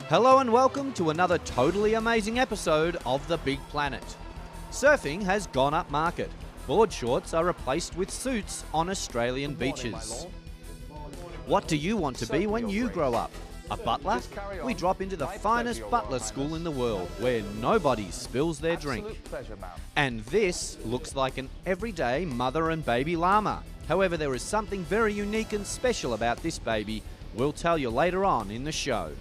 Hello and welcome to another totally amazing episode of The Big Planet. Surfing has gone up market. Board shorts are replaced with suits on Australian beaches. What do you want to be when you grow up? A butler? We drop into the finest butler school in the world, where nobody spills their drink. And this looks like an everyday mother and baby llama. However, there is something very unique and special about this baby. We'll tell you later on in the show.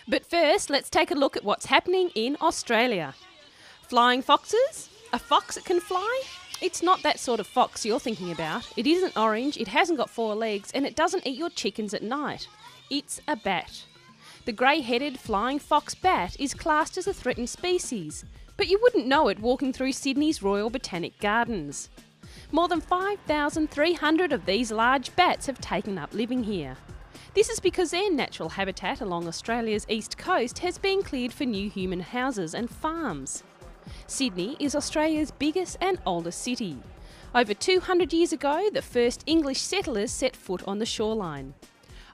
But first, let's take a look at what's happening in Australia. Flying foxes? A fox that can fly? It's not that sort of fox you're thinking about. It isn't orange, it hasn't got 4 legs, and it doesn't eat your chickens at night. It's a bat. The grey-headed flying fox bat is classed as a threatened species, but you wouldn't know it walking through Sydney's Royal Botanic Gardens. More than 5,300 of these large bats have taken up living here. This is because their natural habitat along Australia's east coast has been cleared for new human houses and farms. Sydney is Australia's biggest and oldest city. Over 200 years ago, the first English settlers set foot on the shoreline.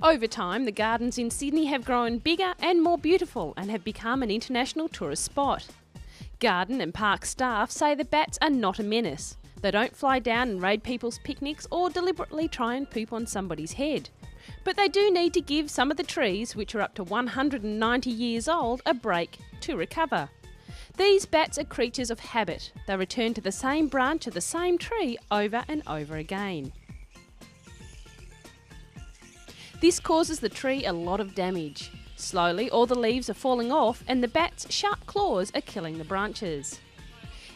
Over time, the gardens in Sydney have grown bigger and more beautiful and have become an international tourist spot. Garden and park staff say the bats are not a menace. They don't fly down and raid people's picnics or deliberately try and poop on somebody's head. But they do need to give some of the trees, which are up to 190 years old, a break to recover. These bats are creatures of habit. They return to the same branch of the same tree over and over again. This causes the tree a lot of damage. Slowly, all the leaves are falling off and the bats' sharp claws are killing the branches.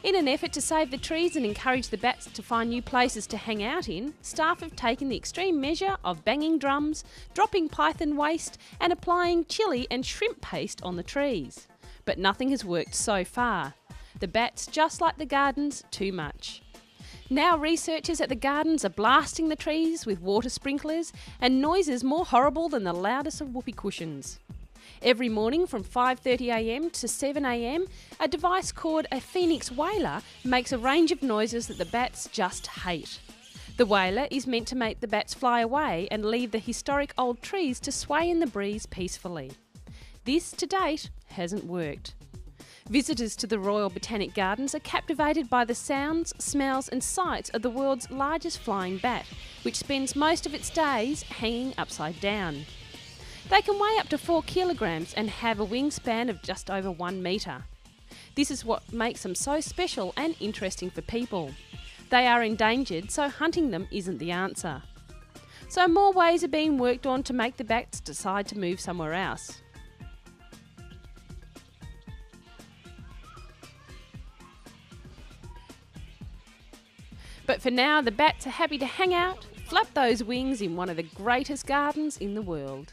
In an effort to save the trees and encourage the bats to find new places to hang out in, staff have taken the extreme measure of banging drums, dropping python waste and applying chili and shrimp paste on the trees. But nothing has worked so far. The bats just like the gardens too much. Now researchers at the gardens are blasting the trees with water sprinklers and noises more horrible than the loudest of whoopee cushions. Every morning from 5:30am to 7am, a device called a Phoenix Whaler makes a range of noises that the bats just hate. The whaler is meant to make the bats fly away and leave the historic old trees to sway in the breeze peacefully. This, to date, hasn't worked. Visitors to the Royal Botanic Gardens are captivated by the sounds, smells and sights of the world's largest flying bat, which spends most of its days hanging upside down. They can weigh up to 4 kilograms and have a wingspan of just over 1 metre. This is what makes them so special and interesting for people. They are endangered, so hunting them isn't the answer. So more ways are being worked on to make the bats decide to move somewhere else. But for now, the bats are happy to hang out, flap those wings in one of the greatest gardens in the world.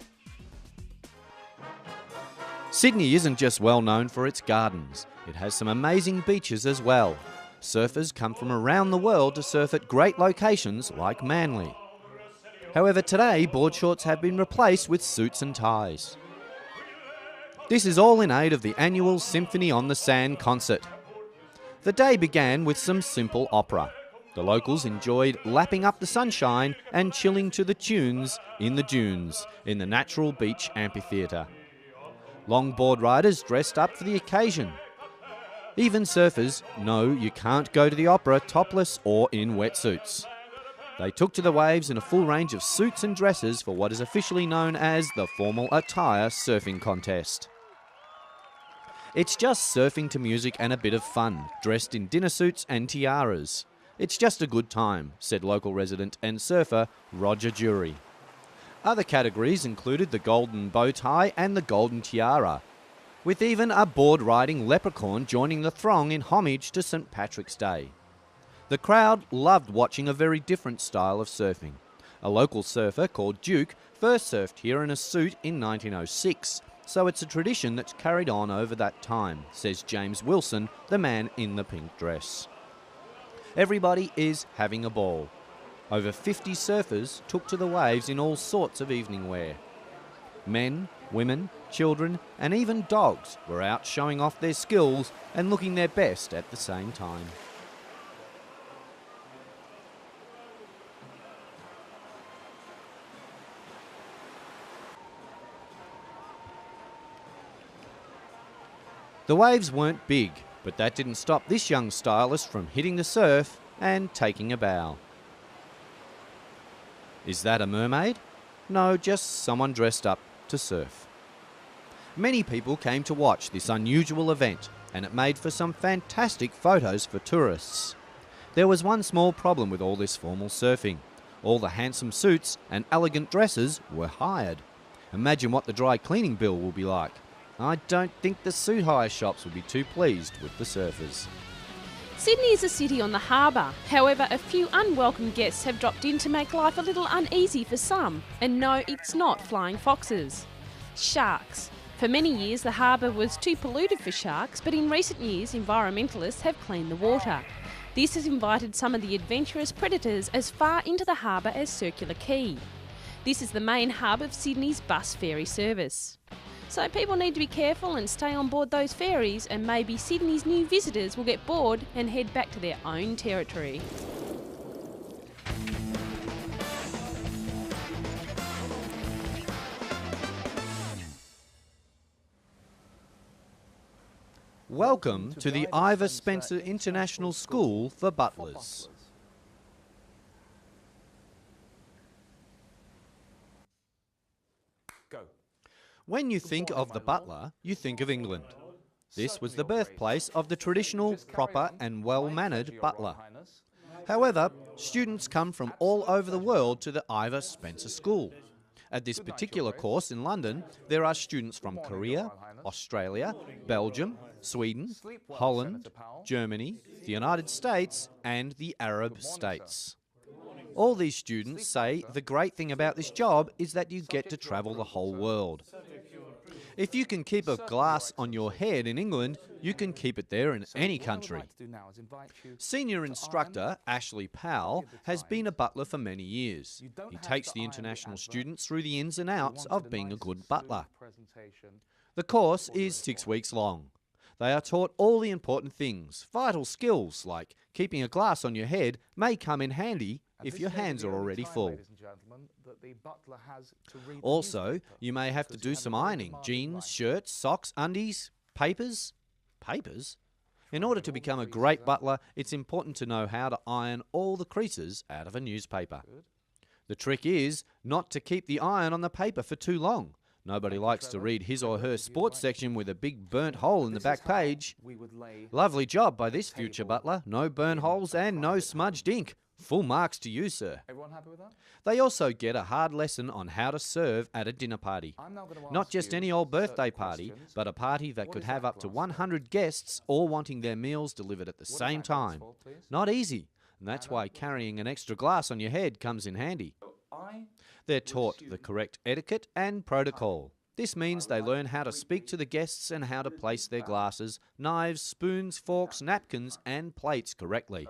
Sydney isn't just well known for its gardens, it has some amazing beaches as well. Surfers come from around the world to surf at great locations like Manly. However, today board shorts have been replaced with suits and ties. This is all in aid of the annual Symphony on the Sand concert. The day began with some simple opera. The locals enjoyed lapping up the sunshine and chilling to the tunes in the dunes in the Natural Beach Amphitheatre. Longboard riders dressed up for the occasion. Even surfers know you can't go to the opera topless or in wetsuits. They took to the waves in a full range of suits and dresses for what is officially known as the Formal Attire Surfing Contest. It's just surfing to music and a bit of fun, dressed in dinner suits and tiaras. It's just a good time, said local resident and surfer Roger Jury. Other categories included the golden bow tie and the golden tiara, with even a board-riding leprechaun joining the throng in homage to St. Patrick's Day. The crowd loved watching a very different style of surfing. A local surfer called Duke first surfed here in a suit in 1906, so it's a tradition that's carried on over that time, says James Wilson, the man in the pink dress. Everybody is having a ball. Over 50 surfers took to the waves in all sorts of evening wear. Men, women, children and even dogs were out showing off their skills and looking their best at the same time. The waves weren't big, but that didn't stop this young stylist from hitting the surf and taking a bow. Is that a mermaid? No, just someone dressed up to surf. Many people came to watch this unusual event, and it made for some fantastic photos for tourists. There was one small problem with all this formal surfing. All the handsome suits and elegant dresses were hired. Imagine what the dry cleaning bill will be like. I don't think the suit hire shops will be too pleased with the surfers. Sydney is a city on the harbour. However, a few unwelcome guests have dropped in to make life a little uneasy for some. And no, it's not flying foxes. Sharks. For many years, the harbour was too polluted for sharks, but in recent years, environmentalists have cleaned the water. This has invited some of the adventurous predators as far into the harbour as Circular Quay. This is the main hub of Sydney's bus ferry service. So people need to be careful and stay on board those ferries, and maybe Sydney's new visitors will get bored and head back to their own territory. Welcome to the Ivor Spencer International School for Butlers. When you think of the butler, you think of England. This was the birthplace of the traditional, proper and well-mannered butler. However, students come from all over the world to the Ivor Spencer School. At this particular course in London, there are students from Korea, Australia, Belgium, Sweden, Holland, Germany, the United States and the Arab states. All these students say the great thing about this job is that you get to travel the whole world. If you can keep a glass on your head in England, you can keep it there in any country. Senior instructor Ashley Powell has been a butler for many years. He takes the international students through the ins and outs of being a good butler. The course is 6 weeks long. They are taught all the important things. Vital skills like keeping a glass on your head may come in handy if your hands are already full. Also, you may have to do some ironing. Jeans, shirts, socks, undies, papers. Papers? In order to become a great butler, it's important to know how to iron all the creases out of a newspaper. The trick is not to keep the iron on the paper for too long. Nobody likes to read his or her sports section with a big burnt hole in the back page. Lovely job by this future butler. No burn holes and no smudged ink. Full marks to you, sir. Everyone happy with that? They also get a hard lesson on how to serve at a dinner party. Not just any old birthday party, but a party that could have up to 100 guests all wanting their meals delivered at the same time. Not easy, and that's why carrying an extra glass on your head comes in handy. They're taught the correct etiquette and protocol. This means they learn how to speak to the guests and how to place their glasses, knives, spoons, forks, napkins and plates correctly.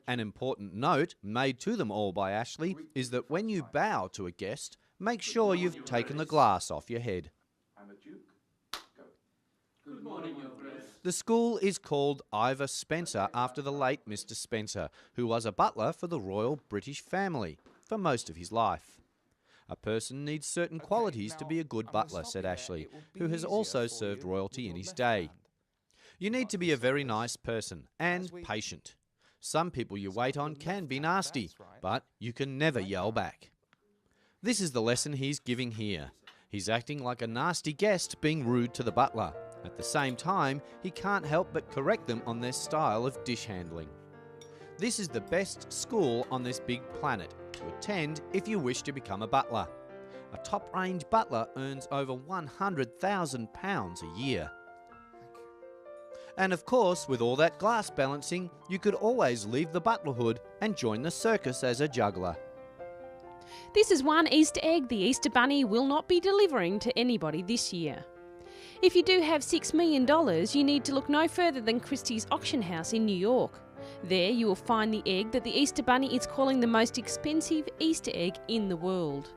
An important note made to them all by Ashley is that when you bow to a guest, make sure you've taken the glass off your head. Good morning, Your Grace. The school is called Ivor Spencer after the late Mr. Spencer, who was a butler for the Royal British family for most of his life. A person needs certain qualities to be a good butler, said Ashley, who has also served royalty in his day. You need to be a very nice person and patient. Some people you wait on can be nasty, but you can never yell back. This is the lesson he's giving here. He's acting like a nasty guest being rude to the butler. At the same time, he can't help but correct them on their style of dish handling. This is the best school on this big planet to attend if you wish to become a butler. A top-range butler earns over £100,000 a year. And of course, with all that glass balancing, you could always leave the butlerhood and join the circus as a juggler. This is one Easter egg the Easter Bunny will not be delivering to anybody this year. If you do have $6 million, you need to look no further than Christie's auction house in New York. There you will find the egg that the Easter Bunny is calling the most expensive Easter egg in the world.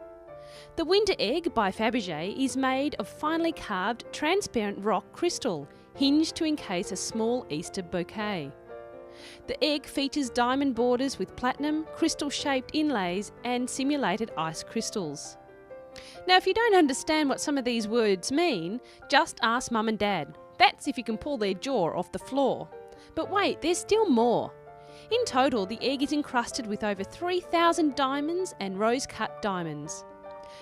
The Winter Egg by Fabergé is made of finely carved, transparent rock crystal, hinged to encase a small Easter bouquet. The egg features diamond borders with platinum, crystal-shaped inlays and simulated ice crystals. Now, if you don't understand what some of these words mean, just ask Mum and Dad. That's if you can pull their jaw off the floor. But wait, there's still more. In total, the egg is encrusted with over 3,000 diamonds and rose-cut diamonds.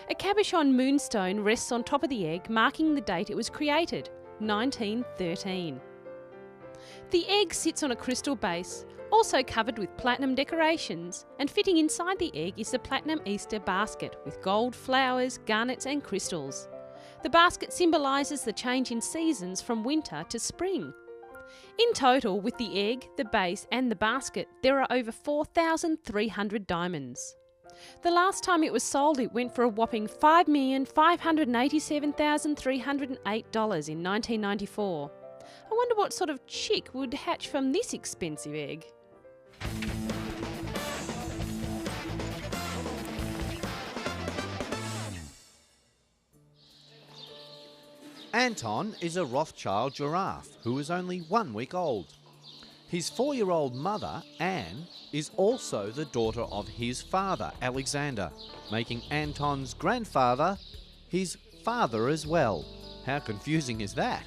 A cabochon moonstone rests on top of the egg, marking the date it was created, 1913. The egg sits on a crystal base, also covered with platinum decorations, and fitting inside the egg is the platinum Easter basket with gold, flowers, garnets and crystals. The basket symbolises the change in seasons from winter to spring. In total, with the egg, the base and the basket, there are over 4,300 diamonds. The last time it was sold, it went for a whopping $5,587,308 in 1994. I wonder what sort of chick would hatch from this expensive egg. Anton is a Rothschild giraffe who is only 1 week old. His 4-year-old mother, Anne, is also the daughter of his father, Alexander, making Anton's grandfather his father as well. How confusing is that?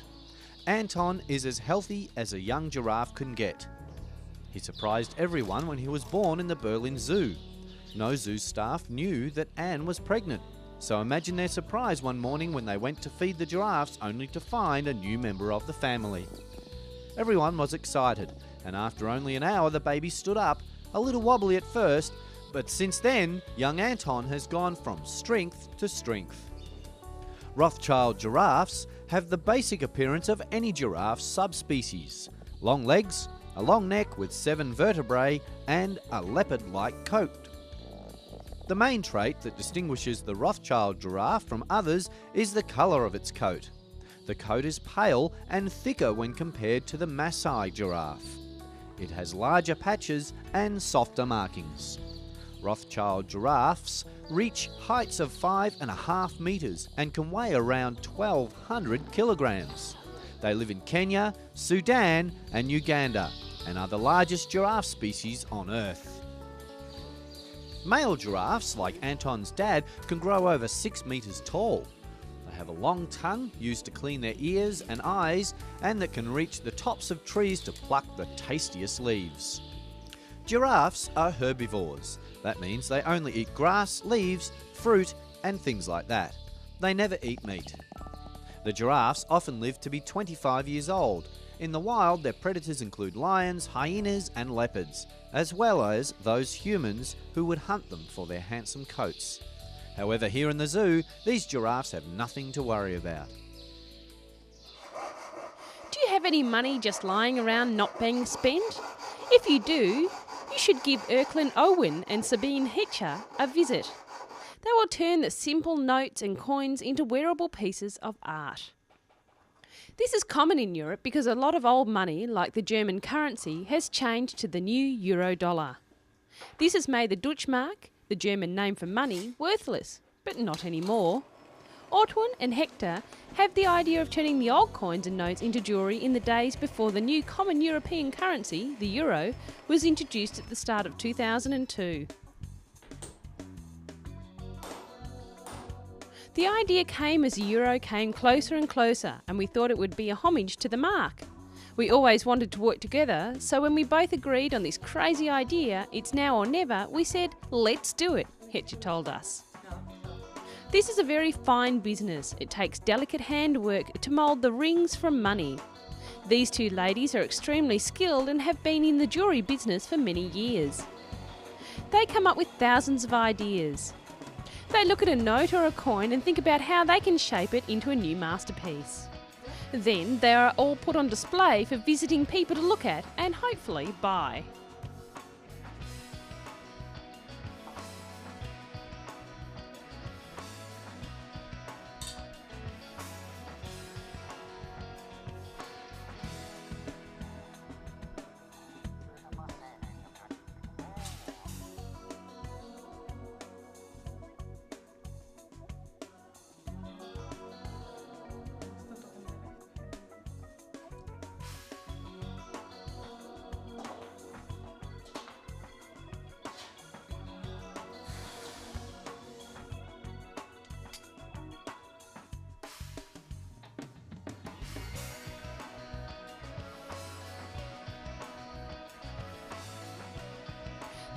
Anton is as healthy as a young giraffe can get. He surprised everyone when he was born in the Berlin Zoo. No zoo staff knew that Anne was pregnant, so imagine their surprise one morning when they went to feed the giraffes only to find a new member of the family. Everyone was excited, and after only an hour the baby stood up, a little wobbly at first, but since then young Anton has gone from strength to strength. Rothschild giraffes have the basic appearance of any giraffe subspecies: long legs, a long neck with 7 vertebrae, and a leopard-like coat. The main trait that distinguishes the Rothschild giraffe from others is the colour of its coat. The coat is pale and thicker when compared to the Maasai giraffe. It has larger patches and softer markings. Rothschild giraffes reach heights of 5.5 metres and can weigh around 1,200 kilograms. They live in Kenya, Sudan and Uganda and are the largest giraffe species on Earth. Male giraffes, like Anton's dad, can grow over 6 metres tall. They have a long tongue used to clean their ears and eyes, and that can reach the tops of trees to pluck the tastiest leaves. Giraffes are herbivores. That means they only eat grass, leaves, fruit and things like that. They never eat meat. The giraffes often live to be 25 years old. In the wild, their predators include lions, hyenas and leopards, as well as those humans who would hunt them for their handsome coats. However, here in the zoo, these giraffes have nothing to worry about. Do you have any money just lying around not being spent? If you do, you should give Erklin Owen and Sabine Hitcher a visit. They will turn the simple notes and coins into wearable pieces of art. This is common in Europe because a lot of old money, like the German currency, has changed to the new euro dollar. This has made the Deutschmark, the German name for money, worthless, but not anymore. Ortwin and Hector have the idea of turning the old coins and notes into jewellery in the days before the new common European currency, the euro, was introduced at the start of 2002. The idea came as the euro came closer and closer, and we thought it would be a homage to the mark. We always wanted to work together, so when we both agreed on this crazy idea, it's now or never, we said, let's do it, Hetcher told us. This is a very fine business. It takes delicate handwork to mould the rings from money. These two ladies are extremely skilled and have been in the jewellery business for many years. They come up with thousands of ideas. They look at a note or a coin and think about how they can shape it into a new masterpiece. Then they are all put on display for visiting people to look at and hopefully buy.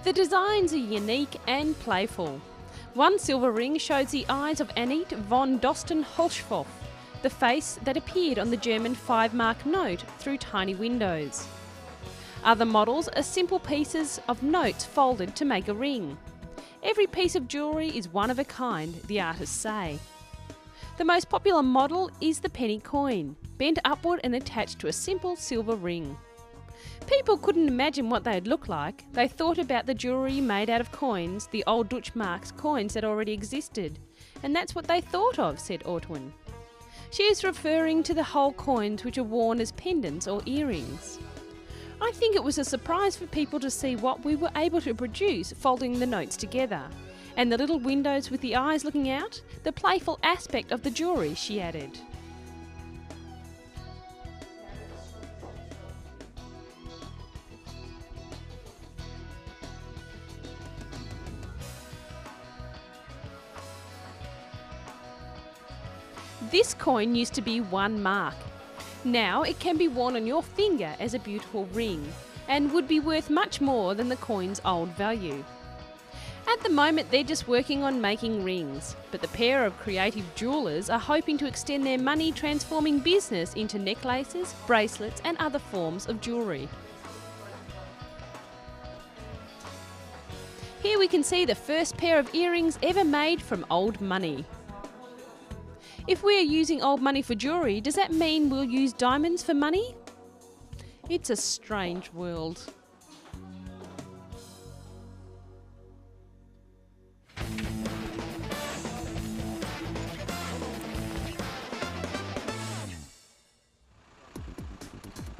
The designs are unique and playful. One silver ring shows the eyes of Annette von Dosten-Holzhoff, the face that appeared on the German 5-mark note through tiny windows. Other models are simple pieces of notes folded to make a ring. Every piece of jewellery is one of a kind, the artists say. The most popular model is the penny coin, bent upward and attached to a simple silver ring. People couldn't imagine what they'd look like. They thought about the jewellery made out of coins, the old Dutch marks coins that already existed. And that's what they thought of, said Ortwin. She is referring to the whole coins which are worn as pendants or earrings. I think it was a surprise for people to see what we were able to produce folding the notes together. And the little windows with the eyes looking out, the playful aspect of the jewellery, she added. This coin used to be 1 mark. Now it can be worn on your finger as a beautiful ring and would be worth much more than the coin's old value. At the moment they're just working on making rings, but the pair of creative jewellers are hoping to extend their money transforming business into necklaces, bracelets and other forms of jewellery. Here we can see the first pair of earrings ever made from old money. If we are using old money for jewellery, does that mean we'll use diamonds for money? It's a strange world.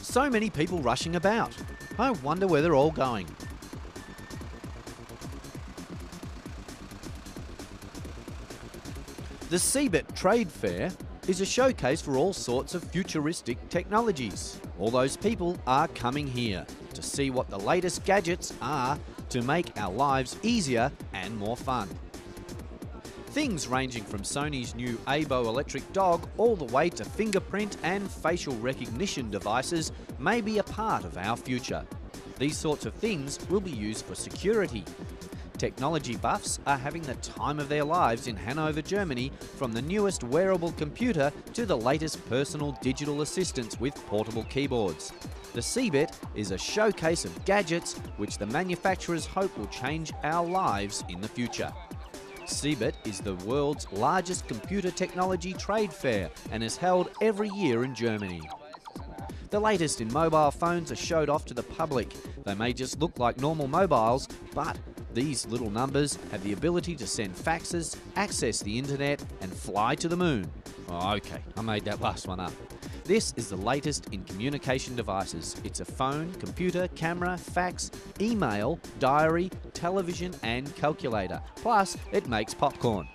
So many people rushing about. I wonder where they're all going. The CeBIT Trade Fair is a showcase for all sorts of futuristic technologies. All those people are coming here to see what the latest gadgets are to make our lives easier and more fun. Things ranging from Sony's new Aibo electric dog all the way to fingerprint and facial recognition devices may be a part of our future. These sorts of things will be used for security. Technology buffs are having the time of their lives in Hanover, Germany, from the newest wearable computer to the latest personal digital assistants with portable keyboards. The CeBIT is a showcase of gadgets which the manufacturers hope will change our lives in the future. CeBIT is the world's largest computer technology trade fair and is held every year in Germany. The latest in mobile phones are showed off to the public. They may just look like normal mobiles, but these little numbers have the ability to send faxes, access the internet and fly to the moon. Oh, okay, I made that last one up. This is the latest in communication devices. It's a phone, computer, camera, fax, email, diary, television and calculator. Plus, it makes popcorn.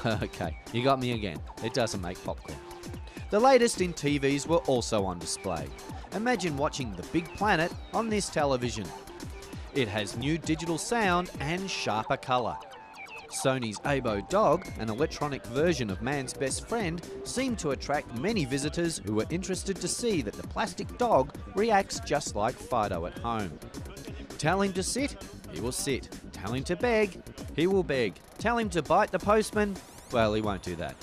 Okay, you got me again. It doesn't make popcorn. The latest in TVs were also on display. Imagine watching The Big Planet on this television. It has new digital sound and sharper colour. Sony's Aibo dog, an electronic version of man's best friend, seemed to attract many visitors who were interested to see that the plastic dog reacts just like Fido at home. Tell him to sit, he will sit. Tell him to beg, he will beg. Tell him to bite the postman, well, he won't do that.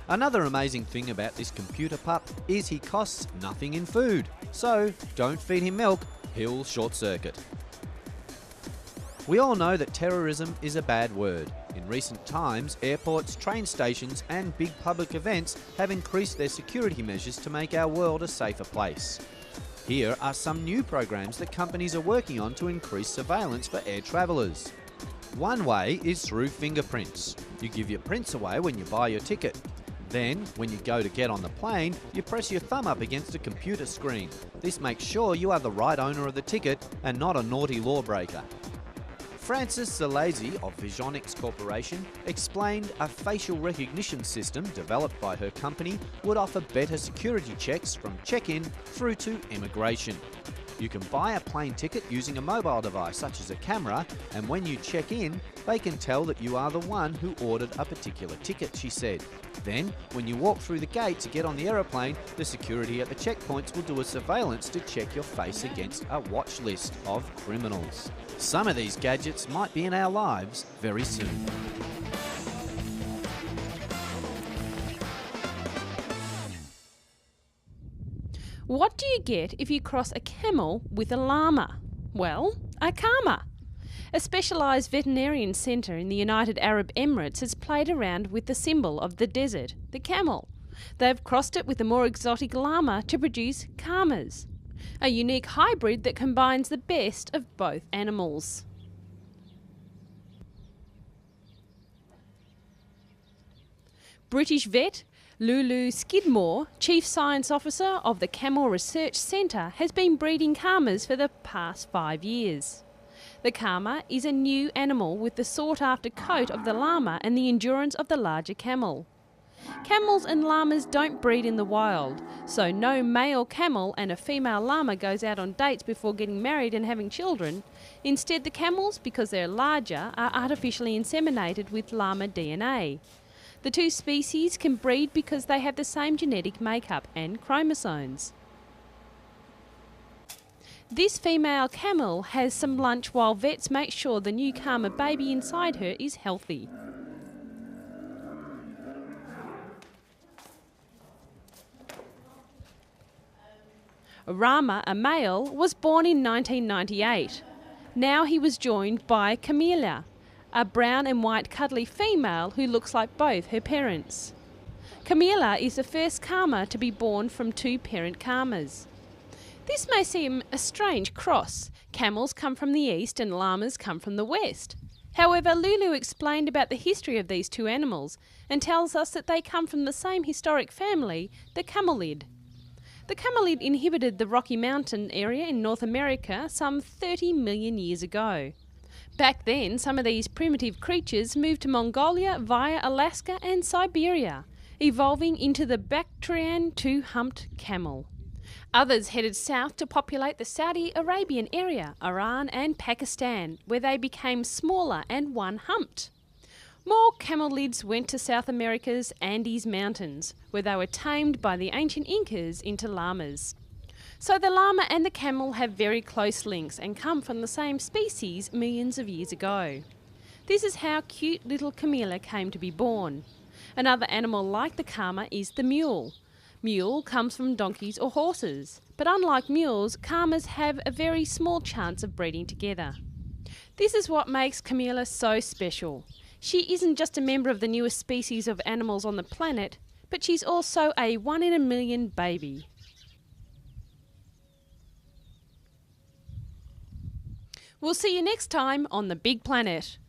Another amazing thing about this computer pup is he costs nothing in food. So don't feed him milk, he'll short circuit. We all know that terrorism is a bad word. In recent times, airports, train stations and big public events have increased their security measures to make our world a safer place. Here are some new programs that companies are working on to increase surveillance for air travellers. One way is through fingerprints. You give your prints away when you buy your ticket. Then, when you go to get on the plane, you press your thumb up against a computer screen. This makes sure you are the right owner of the ticket and not a naughty lawbreaker. Frances Zalazy of Visionix Corporation explained a facial recognition system developed by her company would offer better security checks from check-in through to immigration. You can buy a plane ticket using a mobile device such as a camera, and when you check in, they can tell that you are the one who ordered a particular ticket, she said. Then, when you walk through the gate to get on the aeroplane, the security at the checkpoints will do a surveillance to check your face against a watch list of criminals. Some of these gadgets might be in our lives very soon. What do you get if you cross a camel with a llama? Well, a karma. A specialised veterinarian centre in the United Arab Emirates has played around with the symbol of the desert, the camel. They've crossed it with a more exotic llama to produce karmas, a unique hybrid that combines the best of both animals. British vet Lulu Skidmore, Chief Science Officer of the Camel Research Centre, has been breeding karmas for the past 5 years. The karma is a new animal with the sought-after coat of the llama and the endurance of the larger camel. Camels and llamas don't breed in the wild, so no male camel and a female llama goes out on dates before getting married and having children. Instead, the camels, because they're larger, are artificially inseminated with llama DNA. The two species can breed because they have the same genetic makeup and chromosomes. This female camel has some lunch while vets make sure the new karma baby inside her is healthy. Rama, a male, was born in 1998. Now he was joined by Camilla, a brown and white cuddly female who looks like both her parents. Camilla is the first karma to be born from two parent karmas. This may seem a strange cross. Camels come from the east and llamas come from the west. However, Lulu explained about the history of these two animals and tells us that they come from the same historic family, the camelid. The camelid inhabited the Rocky Mountain area in North America some 30 million years ago. Back then, some of these primitive creatures moved to Mongolia via Alaska and Siberia, evolving into the Bactrian two-humped camel. Others headed south to populate the Saudi Arabian area, Iran and Pakistan, where they became smaller and one-humped. More camelids went to South America's Andes Mountains, where they were tamed by the ancient Incas into llamas. So the llama and the camel have very close links and come from the same species millions of years ago. This is how cute little Camilla came to be born. Another animal like the karma is the mule. Mule comes from donkeys or horses, but unlike mules, karmas have a very small chance of breeding together. This is what makes Camilla so special. She isn't just a member of the newest species of animals on the planet, but she's also a 1 in a million baby. We'll see you next time on The Big Planet.